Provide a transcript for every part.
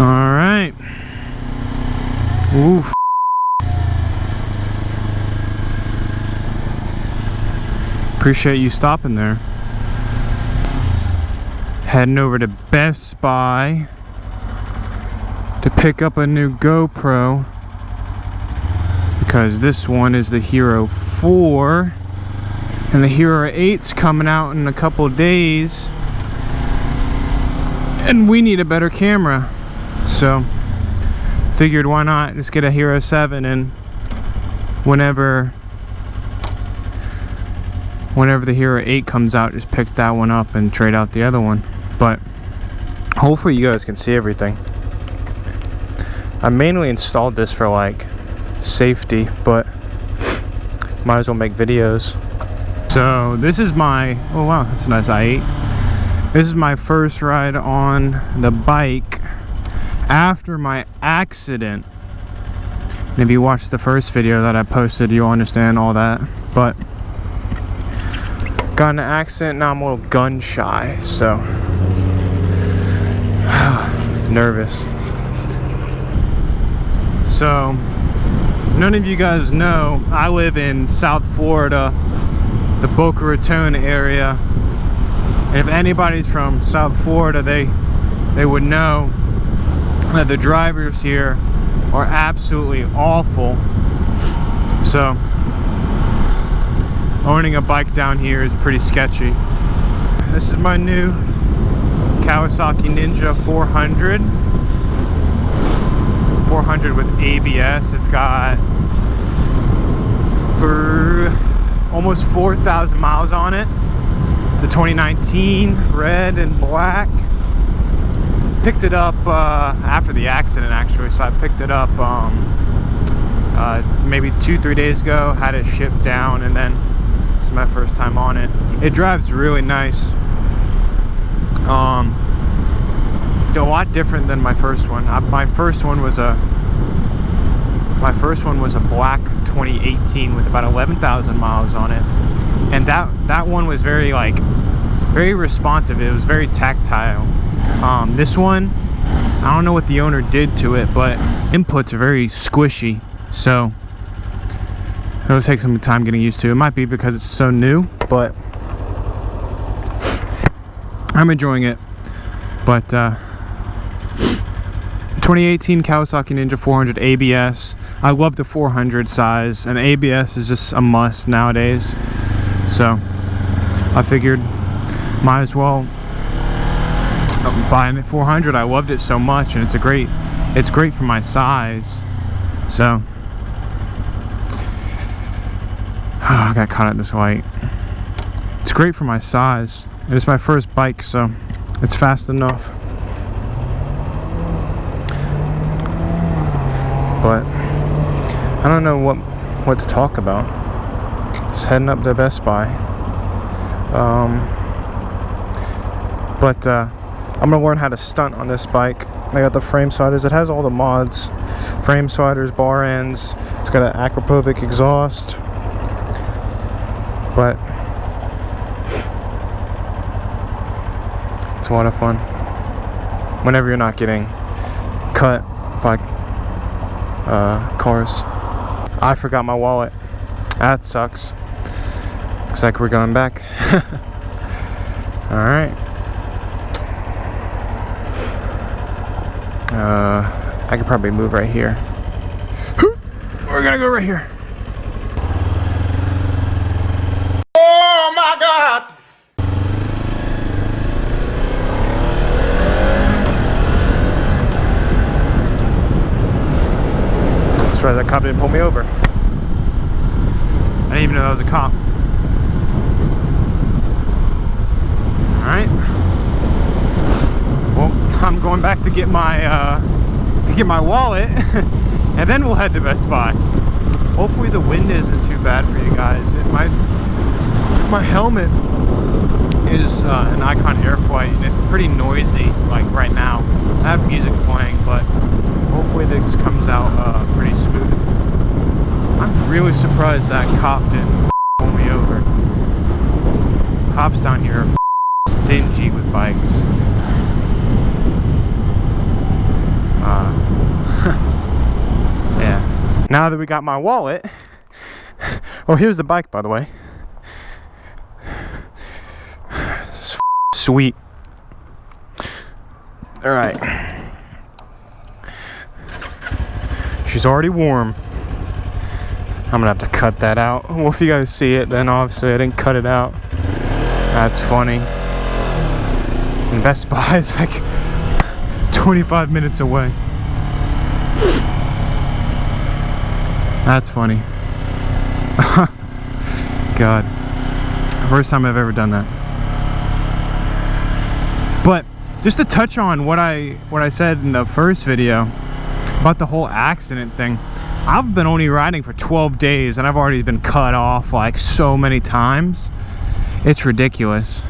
Alright. Oof. Appreciate you stopping there. Heading over to Best Buy to pick up a new GoPro, because this one is the Hero 4 and the Hero 8's coming out in a couple days, and we need a better camera. So figured, why not just get a Hero 7, and whenever the Hero 8 comes out, just pick that one up and trade out the other one. But hopefully you guys can see everything. I mainly installed this for like safety, but might as well make videos. So this is my, oh wow, that's a nice i8. This is my first ride on the bike after my accident. And if you watched the first video that I posted, you'll understand all that. But got in an accident, now I'm a little gun shy, so nervous. So none of you guys know, I live in South Florida, the Boca Raton area. And if anybody's from South Florida, they would know that the drivers here are absolutely awful. So owning a bike down here is pretty sketchy. This is my new Kawasaki Ninja 400 with ABS. It's got almost 4,000 miles on it. It's a 2019, red and black. Picked it up after the accident, actually, so I picked it up maybe 2-3 days ago, had it shipped down, and then this is my first time on it. It drives really nice. A lot different than my first one. My first one was a black 2018 with about 11,000 miles on it, and that one was very responsive. It was very tactile. This one, I don't know what the owner did to it, but inputs are very squishy, so it'll take some time getting used to. It might be because it's so new, but I'm enjoying it. But 2018 Kawasaki Ninja 400 ABS. I love the 400 size, and ABS is just a must nowadays. So I figured might as well buy a 400. I loved it so much, and it's great for my size. So I got caught at this light. It's great for my size, and it's my first bike, so it's fast enough. But I don't know what to talk about. Just heading up to Best Buy. But I'm gonna learn how to stunt on this bike. I got the frame sliders. It has all the mods: frame sliders, bar ends. It's got an Aquapovic exhaust. But it's a lot of fun whenever you're not getting cut by cars. I forgot my wallet. That sucks. Looks like we're going back. Alright. I could probably move right here. We're gonna go right here. Oh my God! I'm surprised that cop didn't pull me over. I didn't even know that was a cop. Alright. Well, I'm going back to get my wallet, and then we'll head to Best Buy. Hopefully the wind isn't too bad for you guys. My helmet is an Icon Airflight, and it's pretty noisy, like right now. I have music playing, but hopefully this comes out pretty smooth. I'm really surprised that cop didn't pull me over. Cops down here are stingy with bikes. Now that we got my wallet, oh, here's the bike, by the way. This is sweet. All right. She's already warm. I'm gonna have to cut that out. Well, if you guys see it, then obviously I didn't cut it out. That's funny. And Best Buy is like 25 minutes away. That's funny. God. First time I've ever done that. But just to touch on what I said in the first video about the whole accident thing. I've been only riding for 12 days and I've already been cut off like so many times. It's ridiculous.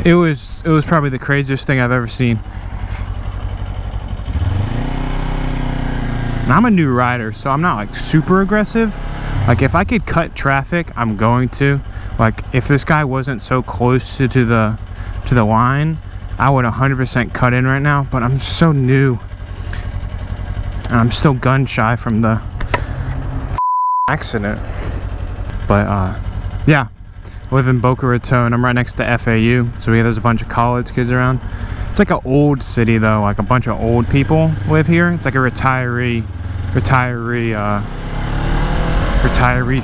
It was probably the craziest thing I've ever seen. And I'm a new rider, so I'm not like super aggressive. Like if I could cut traffic, I'm going to. Like if this guy wasn't so close to the line, I would 100% cut in right now, but I'm so new. And I'm still gun shy from the accident. But yeah, I live in Boca Raton. I'm right next to FAU, so there's a bunch of college kids around. It's like an old city though, like a bunch of old people live here. It's like a retiree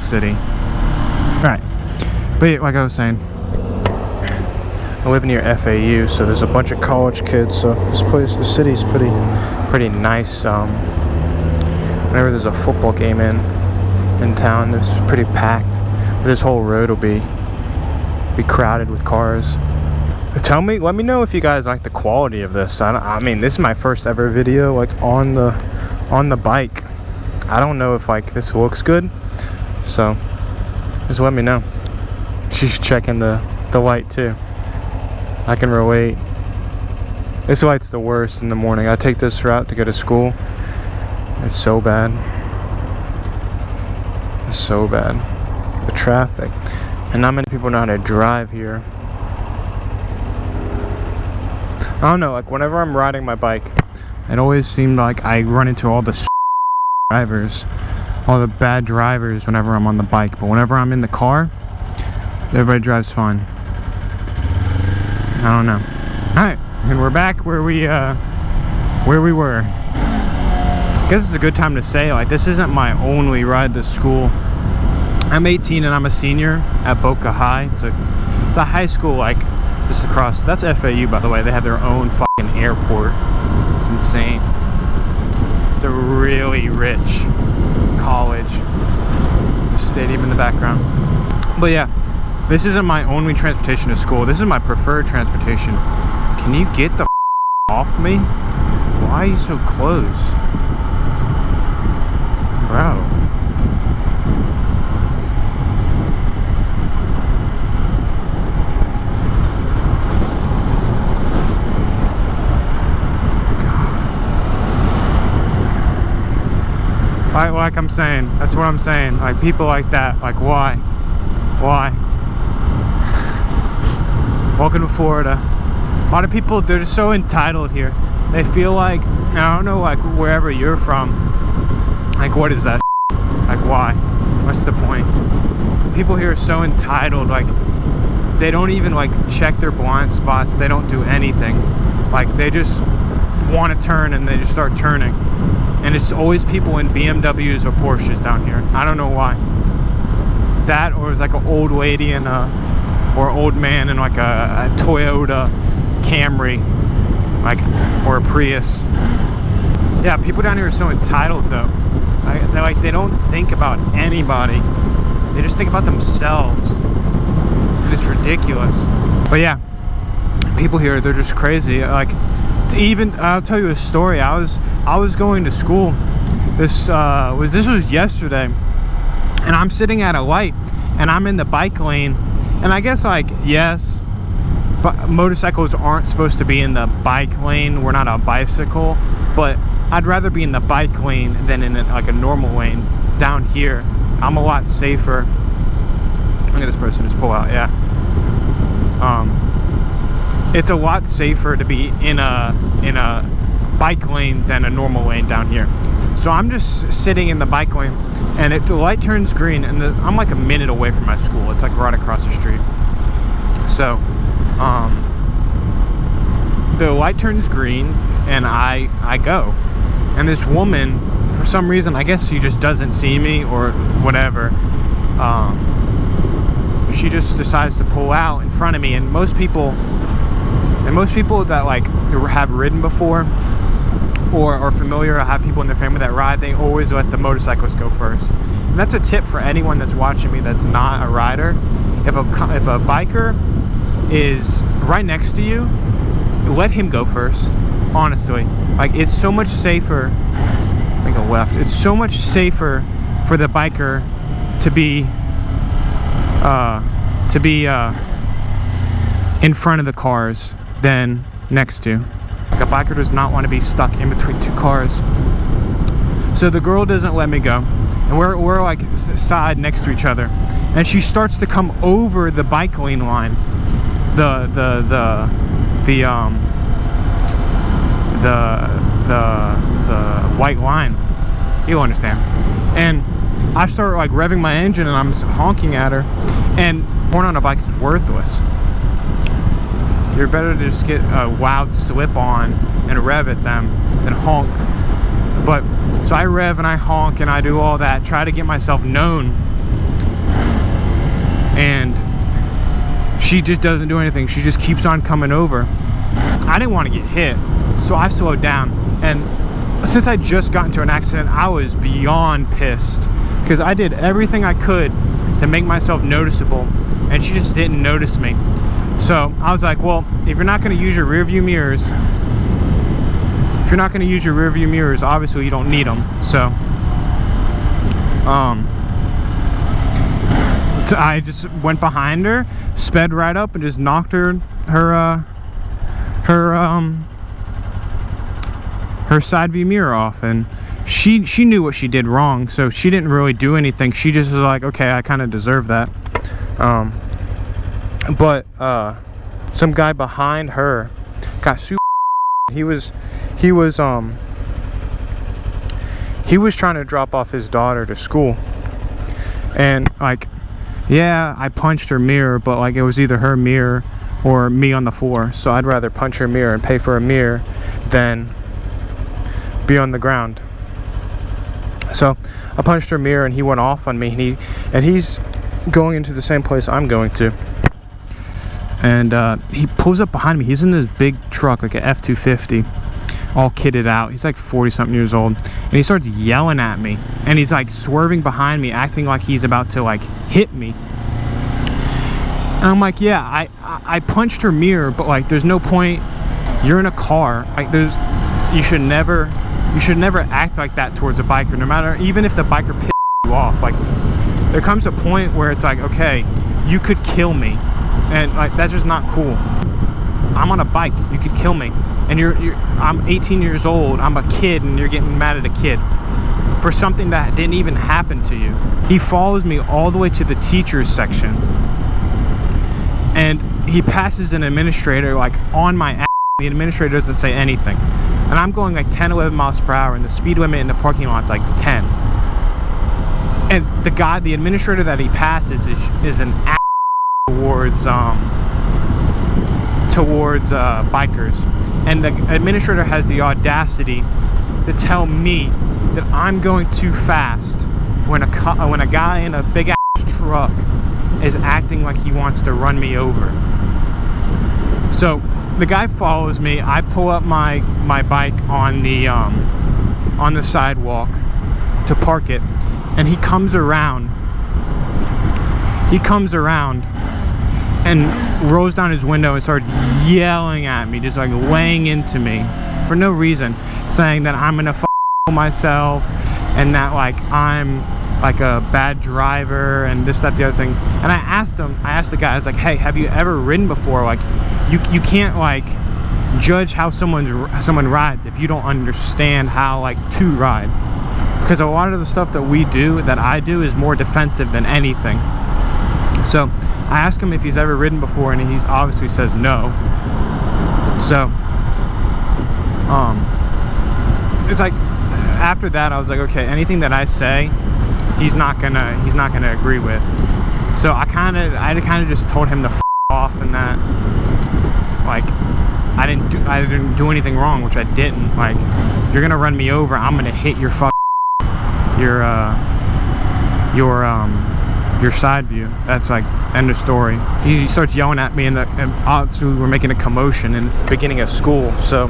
city. Right. But like I was saying, I live near FAU, so there's a bunch of college kids. So this city's pretty nice. Whenever there's a football game in town, it's pretty packed. But this whole road will be crowded with cars. Let me know if you guys like the quality of this. I mean, this is my first ever video like on the bike. I don't know if like this looks good, so just let me know. She's checking the light too. I can relate. This light's the worst in the morning. I take this route to go to school. It's so bad. It's so bad. The traffic. And not many people know how to drive here. I don't know, like whenever I'm riding my bike, it always seemed like I run into all the drivers, all the bad drivers whenever I'm on the bike. But whenever I'm in the car, everybody drives fine. I don't know. Alright, and we're back where we were. I guess it's a good time to say, like, this isn't my only ride to school. I'm 18 and I'm a senior at Boca High. It's a high school, like, just across. That's FAU, by the way. They have their own fucking airport. It's insane. It's a really rich college. The stadium in the background. But yeah. This isn't my only transportation to school. This is my preferred transportation. Can you get the off me? Why are you so close? Bro. Like I'm saying, that's what I'm saying. Like people like that, like why? Why? Welcome to Florida. A lot of people, they're just so entitled here. They feel like, I don't know, like wherever you're from, like what is that? Like why? What's the point? People here are so entitled, like they don't even like check their blind spots. They don't do anything. Like they just want to turn and they just start turning. And it's always people in BMWs or Porsches down here. I don't know why. That, or it's like an old lady in or old man in like a Toyota Camry, like, or a Prius. Yeah, people down here are so entitled though. They don't think about anybody. They just think about themselves. And it's ridiculous. But yeah, people here, they're just crazy. Like, even I'll tell you a story. I was going to school. This was yesterday, and I'm sitting at a light, and I'm in the bike lane. And I guess, like, yes, but motorcycles aren't supposed to be in the bike lane. We're not a bicycle, but I'd rather be in the bike lane than in like a normal lane down here. I'm a lot safer. Look at this person just pull out. Yeah. It's a lot safer to be in a bike lane than a normal lane down here. So I'm just sitting in the bike lane, and the light turns green, and I'm like a minute away from my school. It's like right across the street. So the light turns green, and I go, and this woman, for some reason, I guess she just doesn't see me or whatever, she just decides to pull out in front of me. And most people that like have ridden before or are familiar or have people in their family that ride, they always let the motorcyclists go first. And that's a tip for anyone that's watching me that's not a rider. If a biker is right next to you, let him go first. Honestly, like, it's so much safer. I think I left. It's so much safer for the biker to be in front of the cars than next to. Like, a biker does not want to be stuck in between two cars. So the girl doesn't let me go, and we're like side next to each other, and she starts to come over the bike lane line, the white line. You'll understand. And I start like revving my engine, and I'm honking at her, and horn on a bike is worthless. You're better to just get a loud slip on and rev at them than honk. But so I rev and I honk and I do all that, try to get myself known, and she just doesn't do anything. She just keeps on coming over. I didn't want to get hit, so I slowed down. And since I just got into an accident, I was beyond pissed, because I did everything I could to make myself noticeable, and she just didn't notice me. So I was like, well, if you're not going to use your rear view mirrors, obviously you don't need them. So I just went behind her, sped right up, and just knocked her side view mirror off. And she knew what she did wrong, so she didn't really do anything. She just was like, okay, I kind of deserve that. But some guy behind her got super. He was trying to drop off his daughter to school, and like, yeah, I punched her mirror, but like, it was either her mirror or me on the floor. So I'd rather punch her mirror and pay for a mirror than be on the ground. So I punched her mirror, and he went off on me, and he's going into the same place I'm going to. And he pulls up behind me. He's in this big truck, like an F-250, all kitted out. He's like 40-something years old, and he starts yelling at me, and he's like swerving behind me, acting like he's about to like hit me. And I'm like, yeah, I punched her mirror, but like, there's no point. You're in a car. Like, you should never act like that towards a biker, no matter, even if the biker pisses you off. Like, there comes a point where it's like, okay, you could kill me, and like, that's just not cool. I'm on a bike, you could kill me, and I'm 18 years old, I'm a kid, and you're getting mad at a kid for something that didn't even happen to you. He follows me all the way to the teachers section, and he passes an administrator like on my ass. The administrator doesn't say anything, and I'm going like 10-11 miles per hour, and the speed limit in the parking lot's like 10. And the administrator that he passes is an ass towards bikers, and the administrator has the audacity to tell me that I'm going too fast when a guy in a big ass truck is acting like he wants to run me over. So the guy follows me. I pull up my bike on the sidewalk to park it, and he comes around and rolls down his window and starts yelling at me, just like laying into me for no reason, saying that I'm gonna kill myself, and that like I'm like a bad driver, and this, that, the other thing. And I asked the guy, I was like, hey, have you ever ridden before? Like, you can't like judge how someone rides if you don't understand how like to ride, because a lot of the stuff that I do is more defensive than anything. So I asked him if he's ever ridden before, and he's obviously says no. So it's like after that I was like, okay, anything that I say, he's not gonna agree with. So I kind of just told him to f off, and that like I didn't do anything wrong, which I didn't. Like, if you're gonna run me over, I'm gonna hit your your side view. That's like end of story. He starts yelling at me, and obviously we're making a commotion, and it's the beginning of school. So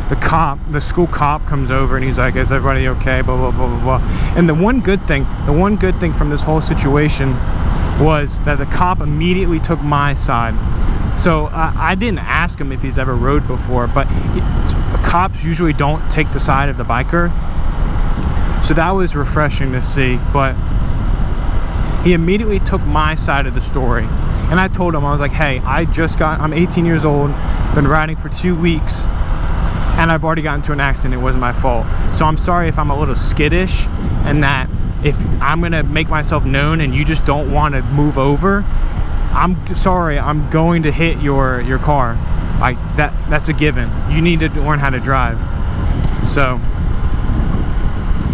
the school cop comes over, and he's like, "Is everybody okay?" Blah blah blah blah blah. And the one good thing from this whole situation was that the cop immediately took my side. So I didn't ask him if he's ever rode before, but cops usually don't take the side of the biker. So that was refreshing to see. But he immediately took my side of the story. And I told him, I was like, hey, I'm 18 years old, been riding for 2 weeks, and I've already gotten into an accident. It wasn't my fault. So I'm sorry if I'm a little skittish, and that if I'm gonna make myself known and you just don't want to move over, I'm sorry, I'm going to hit your car. Like that's a given. You need to learn how to drive. So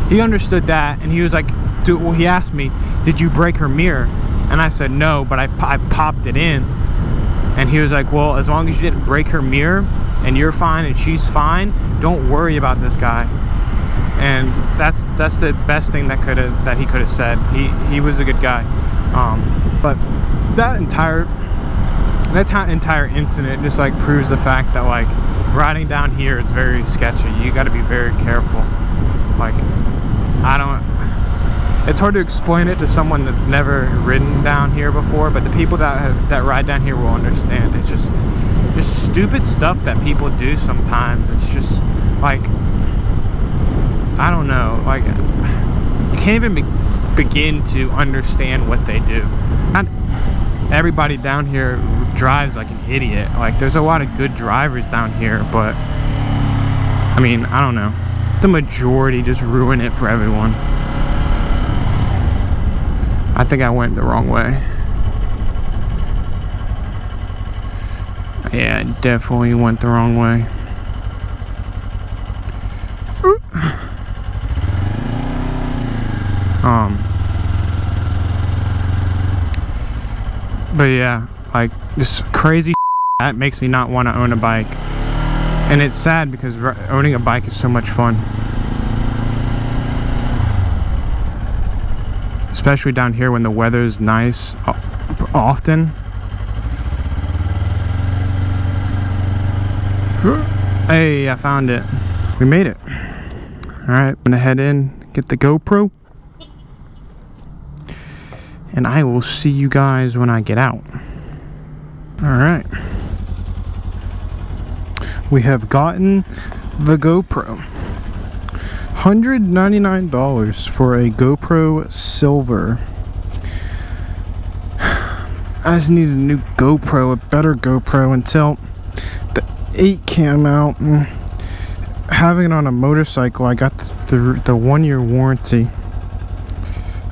he understood that, and he was like, well, he asked me, did you break her mirror? And I said no, but I popped it in. And he was like, well, as long as you didn't break her mirror and you're fine and she's fine, don't worry about this guy. And that's the best thing that he could have said. He was a good guy. But that entire incident just like proves the fact that like riding down here, it's very sketchy. You got to be very careful. Like, it's hard to explain it to someone that's never ridden down here before, but the people that ride down here will understand. It's just stupid stuff that people do sometimes. It's just like, I don't know, like you can't even begin to understand what they do. Not everybody down here drives like an idiot. Like, there's a lot of good drivers down here, but I mean, I don't know, the majority just ruin it for everyone. I think I went the wrong way. Yeah, I definitely went the wrong way. But yeah, like, this crazy that makes me not want to own a bike. And it's sad because owning a bike is so much fun. Especially down here when the weather's nice often. Hey, I found it. We made it. Alright, I'm gonna head in, get the GoPro, and I will see you guys when I get out. Alright. We have gotten the GoPro. $199 for a GoPro Silver. I just need a new GoPro, a better GoPro, until the 8 came out. And having it on a motorcycle, I got the 1-year warranty.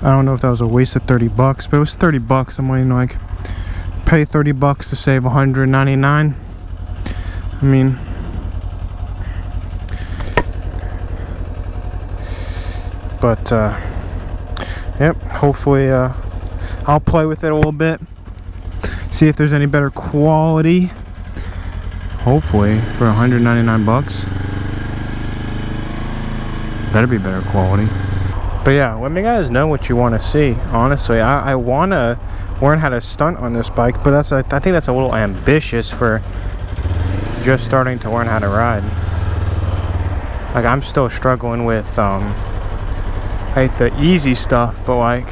I don't know if that was a waste of 30 bucks, but it was 30 bucks. I'm waiting to like pay 30 bucks to save 199. I mean, but yep, hopefully I'll play with it a little bit, see if there's any better quality. Hopefully for 199 bucks, better be better quality. But yeah, let me guys know what you want to see. Honestly, I want to learn how to stunt on this bike, but I think that's a little ambitious for just starting to learn how to ride. Like, I'm still struggling with like the easy stuff, but like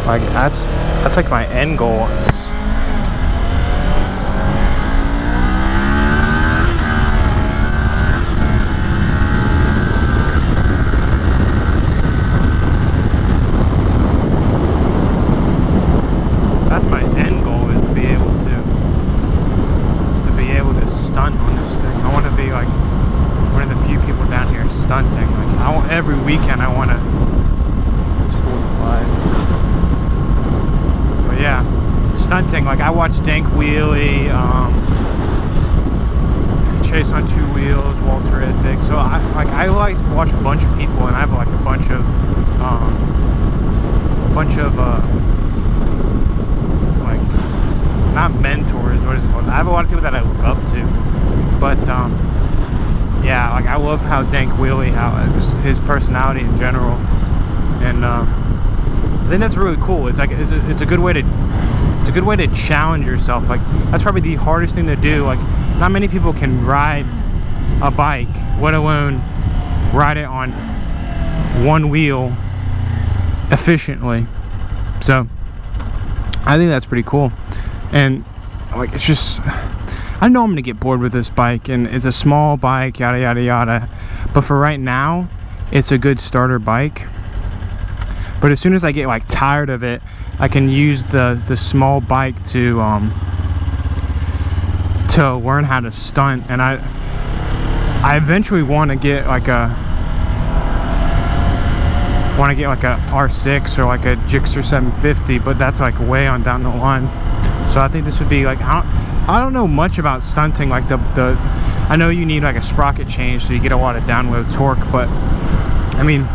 that's like my end goal. That's my end goal, is to be able to stunt on this thing. I want to be like one of the few people down here stunting. Like, every weekend I want to. It's 4 to 5. But yeah, stunting. Like, I watch Dank Wheelie, Chase on Two Wheels, Walterific. So I like to watch a bunch of people, and I have like a bunch of like, not mentors, what is it called? I have a lot of people that I look up to, but yeah, like I love how Dank Wheelie, his personality in general, and I think that's really cool. It's like it's a good way to challenge yourself. Like that's probably the hardest thing to do. Like not many people can ride a bike, let alone ride it on one wheel efficiently. So I think that's pretty cool. And like it's just, I know I'm gonna get bored with this bike, and it's a small bike, yada yada yada, but for right now it's a good starter bike. But as soon as I get like tired of it, I can use the small bike to learn how to stunt. And I eventually want to get like a R6 or like a Gixxer 750, but that's like way on down the line. So I think this would be like, I don't know much about stunting. Like I know you need like a sprocket change so you get a lot of download torque, but I mean,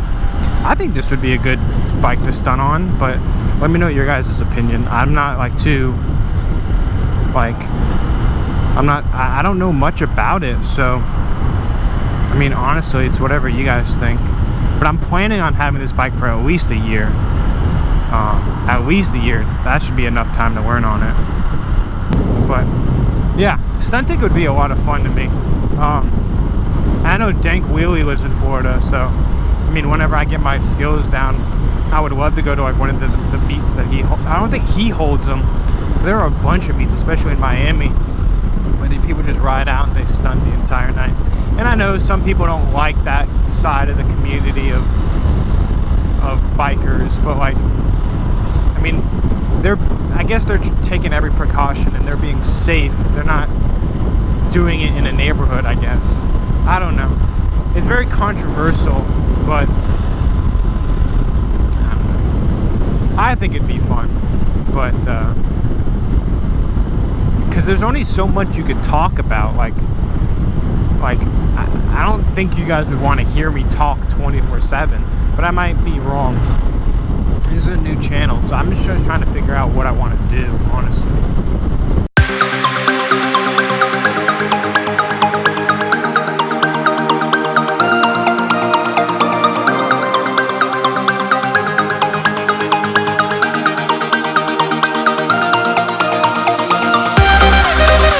I think this would be a good bike to stunt on. But let me know your guys' opinion. I'm not like too like, I don't know much about it, so I mean honestly it's whatever you guys think. But I'm planning on having this bike for at least a year. At least a year. That should be enough time to learn on it. But yeah, stunting would be a lot of fun to me. I know Dank Wheelie lives in Florida, so I mean whenever I get my skills down, I would love to go to like one of the meets that I don't think he holds them. There are a bunch of meets, especially in Miami, where people just ride out and they stunt the entire night. And I know some people don't like that side of the community of bikers, but like, I mean, I guess they're taking every precaution and they're being safe. They're not doing it in a neighborhood, I guess. I don't know. It's very controversial, but I think it'd be fun. But because there's only so much you could talk about. Like I don't think you guys would want to hear me talk 24/7, but I might be wrong. This is a new channel, so I'm just trying to figure out what I want to do, honestly.